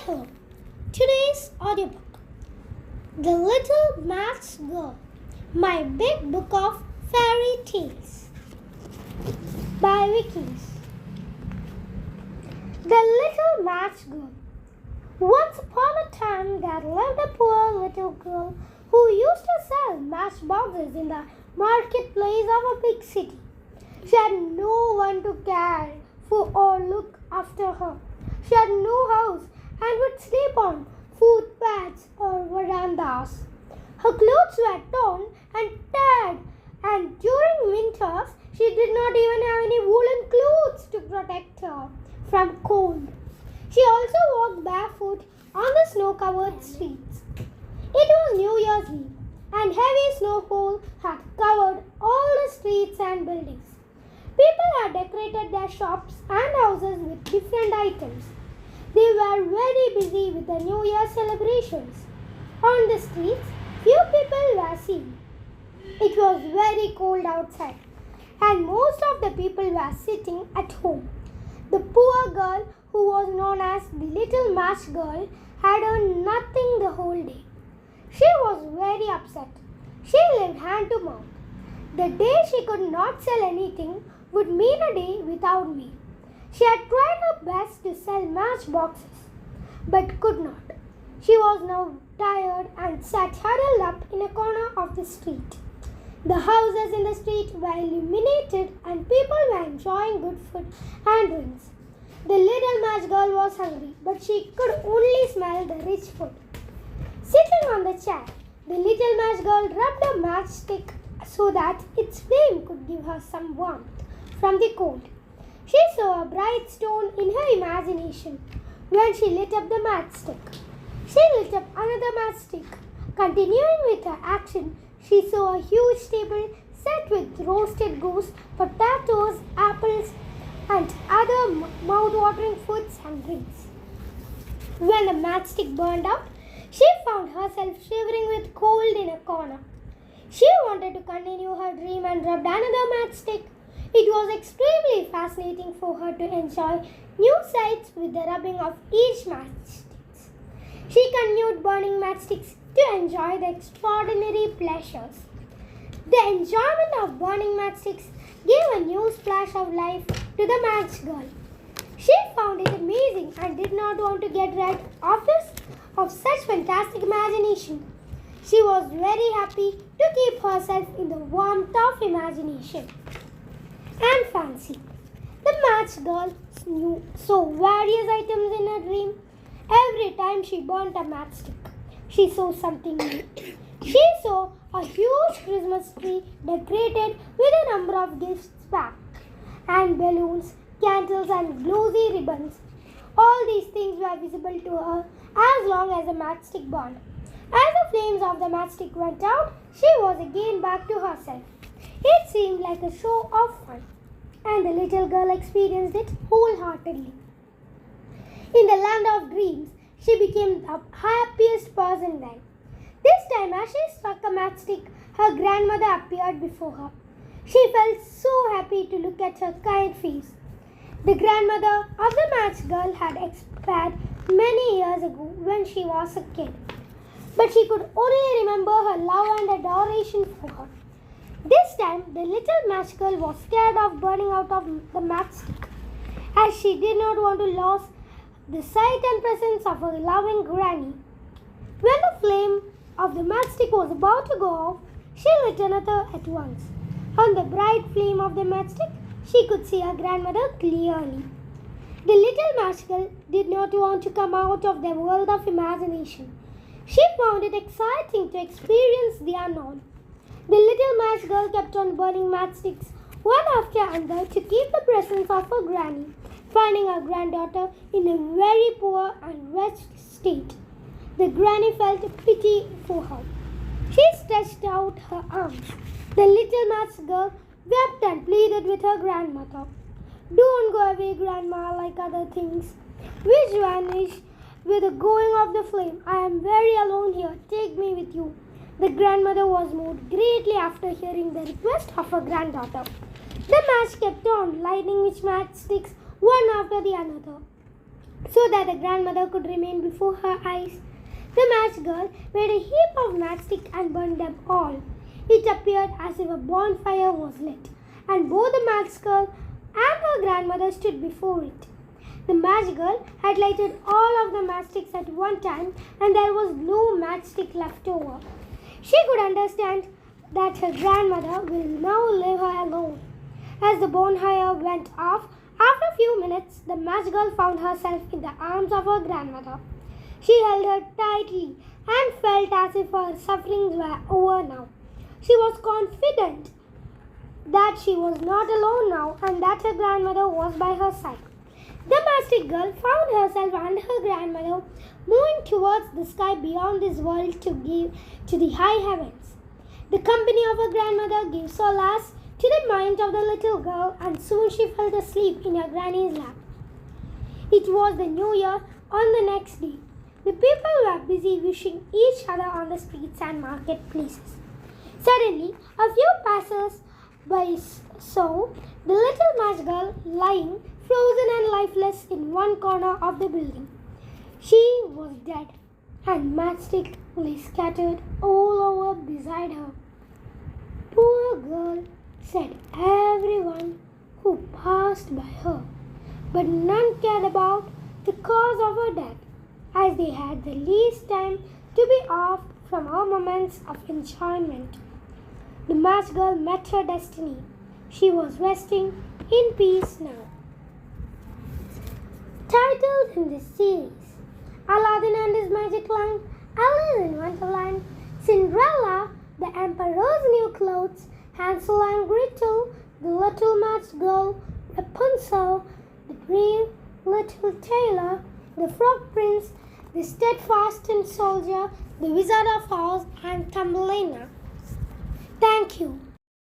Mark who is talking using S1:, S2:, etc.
S1: Hello. Today's audiobook, The Little Match Girl, my big book of fairy tales, by Wikis. The Little Match Girl. Once upon a time there lived a poor little girl who used to sell matchboxes in the marketplace of a big city. She had no one to care for or look after her. She had no house and would sleep on footpaths or verandas. Her clothes were torn and tattered, and during winters she did not even have any woolen clothes to protect her from cold. She also walked barefoot on the snow-covered streets. It was New Year's Eve, and heavy snowfall had covered all the streets and buildings. People had decorated their shops and houses with different items. They were very busy with the New Year celebrations. On the streets, few people were seen. It was very cold outside, and most of the people were sitting at home. The poor girl, who was known as the Little Match Girl, had earned nothing the whole day. She was very upset. She lived hand to mouth. The day she could not sell anything would mean a day without me. She had tried her best to sell matchboxes, but could not. She was now tired and sat huddled up in a corner of the street. The houses in the street were illuminated and people were enjoying good food and drinks. The little match girl was hungry, but she could only smell the rich food. Sitting on the chair, the little match girl rubbed a matchstick so that its flame could give her some warmth from the cold. She saw a bright stone in her imagination when she lit up the matchstick. She lit up another matchstick. Continuing with her action, she saw a huge table set with roasted goose, potatoes, apples, and other mouth-watering foods and drinks. When the matchstick burned out, she found herself shivering with cold in a corner. She wanted to continue her dream and rubbed another matchstick. It was extremely fascinating for her to enjoy new sights with the rubbing of each matchstick. She continued burning matchsticks to enjoy the extraordinary pleasures. The enjoyment of burning matchsticks gave a new splash of life to the match girl. She found it amazing and did not want to get rid of such fantastic imagination. She was very happy to keep herself in the warmth of imagination and fancy. The match girl saw various items in her dream. Every time she burnt a matchstick, she saw something new. She saw a huge Christmas tree decorated with a number of gifts packed, and balloons, candles, and glossy ribbons. All these things were visible to her as long as the matchstick burned. As the flames of the matchstick went out, she was again back to herself. It seemed like a show of fun, and the little girl experienced it wholeheartedly. In the land of dreams, she became the happiest person then. This time, as she struck a matchstick, her grandmother appeared before her. She felt so happy to look at her kind face. The grandmother of the match girl had expired many years ago when she was a kid, but she could only remember her love and adoration for her. This time, the little match girl was scared of burning out of the matchstick, as she did not want to lose the sight and presence of her loving granny. When the flame of the matchstick was about to go off, she lit another at once. On the bright flame of the matchstick, she could see her grandmother clearly. The little match girl did not want to come out of the world of imagination. She found it exciting to experience the unknown. The little match girl kept on burning matchsticks one after another to keep the presence of her granny, finding her granddaughter in a very poor and wretched state. The granny felt pity for her. She stretched out her arms. The little match girl wept and pleaded with her grandmother. "Don't go away, Grandma, like other things, which vanish with the going of the flame. I am very alone here. Take me with you." The grandmother was moved greatly after hearing the request of her granddaughter. The match kept on lighting with matchsticks one after the another. so that the grandmother could remain before her eyes. The match girl made a heap of matchsticks and burned them all. It appeared as if a bonfire was lit, and both the match girl and her grandmother stood before it. The match girl had lighted all of the matchsticks at one time, and there was no matchstick left over. She could understand that her grandmother will now leave her alone. As the bonfire went off, after a few minutes, the match girl found herself in the arms of her grandmother. She held her tightly and felt as if her sufferings were over now. She was confident that she was not alone now and that her grandmother was by her side. The matchstick girl found herself and her grandmother moving towards the sky beyond this world to the high heavens. The company of her grandmother gave solace to the mind of the little girl, and soon she fell asleep in her granny's lap. It was the new year on the next day. The people were busy wishing each other on the streets and marketplaces. Suddenly, a few passers-by saw the little match girl lying frozen and lifeless in one corner of the building. She was dead, and matchsticks lay scattered all over beside her. "Poor girl," said everyone who passed by her, but none cared about the cause of her death, as they had the least time to be off from her moments of enjoyment. The match girl met her destiny. She was resting in peace now. Titled in this series, Aladdin and His Magic Lamp, Alice in Wonderland, Cinderella, The Emperor's New Clothes, Hansel and Gretel, The Little Match Girl, Rapunzel, The Brave Little Tailor, The Frog Prince, The Steadfast Soldier, The Wizard of Oz, and Thumbelina.